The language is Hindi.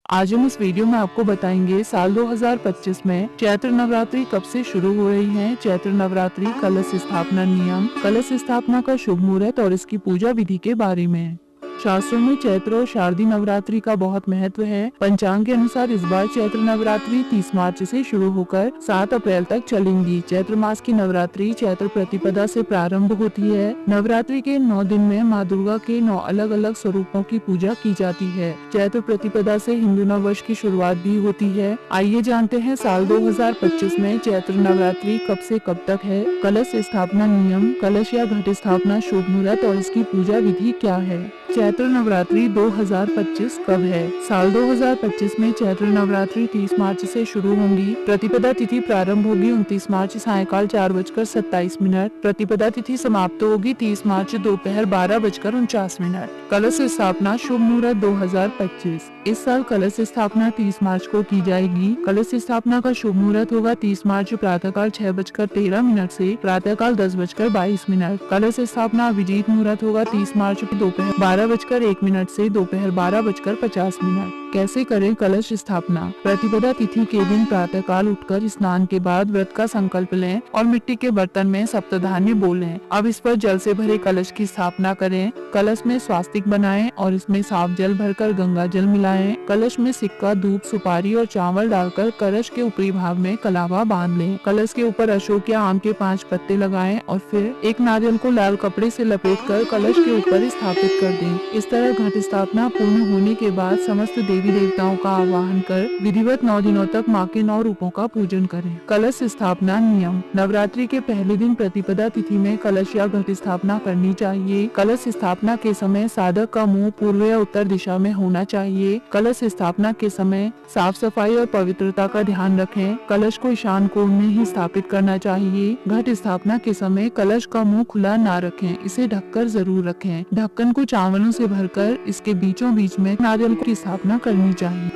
आज हम इस वीडियो में आपको बताएंगे साल 2025 में चैत्र नवरात्रि कब से शुरू हो रही है। चैत्र नवरात्रि कलश स्थापना नियम, कलश स्थापना का शुभ मुहूर्त और इसकी पूजा विधि के बारे में। शास्त्रों में चैत्र और शारदीय नवरात्रि का बहुत महत्व है। पंचांग के अनुसार इस बार चैत्र नवरात्रि 30 मार्च से शुरू होकर 7 अप्रैल तक चलेंगी। चैत्र मास की नवरात्रि चैत्र प्रतिपदा से प्रारंभ होती है। नवरात्रि के 9 दिन में माँ दुर्गा के 9 अलग अलग स्वरूपों की पूजा की जाती है। चैत्र प्रतिपदा से हिंदू नव वर्ष की शुरुआत भी होती है। आइए जानते हैं साल 2025 में चैत्र नवरात्रि कब से कब तक है। कलश स्थापना नियम, कलश या घट स्थापना शुभ मुहूर्त और इसकी पूजा विधि क्या है। चैत्र नवरात्रि 2025 कब है। साल 2025 में चैत्र नवरात्रि 30 मार्च से शुरू होंगी। प्रतिपदा तिथि प्रारंभ होगी 29 मार्च सायंकाल 4:27। प्रतिपदा तिथि समाप्त होगी 30 मार्च दोपहर 12:49। कलश स्थापना शुभ मुहूर्त 2025। इस साल कलश स्थापना 30 मार्च को की जाएगी। कलश स्थापना का शुभ मुहूर्त होगा 30 मार्च प्रातःकाल 6:13 से प्रातःकाल 10:22। कलश स्थापना अभिजीत मुहूर्त होगा 30 मार्च दोपहर 12:01 से दोपहर 12:50। कैसे करें कलश स्थापना। प्रतिपदा तिथि के दिन प्रातःकाल उठकर स्नान के बाद व्रत का संकल्प लें और मिट्टी के बर्तन में सप्तधान्य बोलें। अब इस पर जल से भरे कलश की स्थापना करें। कलश में स्वास्तिक बनाएं और इसमें साफ जल भरकर गंगा जल मिलाएं। कलश में सिक्का, धूप, सुपारी और चावल डालकर कलश के ऊपरी भाग में कलावा बांध लें। कलश के ऊपर अशोक या आम के 5 पत्ते लगाएं और फिर एक नारियल को लाल कपड़े से लपेटकर कलश के ऊपर स्थापित कर दें। इस तरह घट स्थापना पूर्ण होने के बाद समस्त देवी देवताओं का आवाहन कर विधिवत 9 दिनों तक माँ के 9 रूपों का पूजन करें। कलश स्थापना नियम, नवरात्रि के पहले दिन प्रतिपदा तिथि में कलश या घट स्थापना करनी चाहिए। कलश स्थापना के समय साधक का मुंह पूर्व या उत्तर दिशा में होना चाहिए। कलश स्थापना के समय साफ सफाई और पवित्रता का ध्यान रखें। कलश को ईशान कोण में ही स्थापित करना चाहिए। घट स्थापना के समय कलश का मुंह खुला ना रखें, इसे ढककर जरूर रखें। ढक्कन को चावलों से भरकर इसके बीचों बीच में नारियल की स्थापना करनी चाहिए।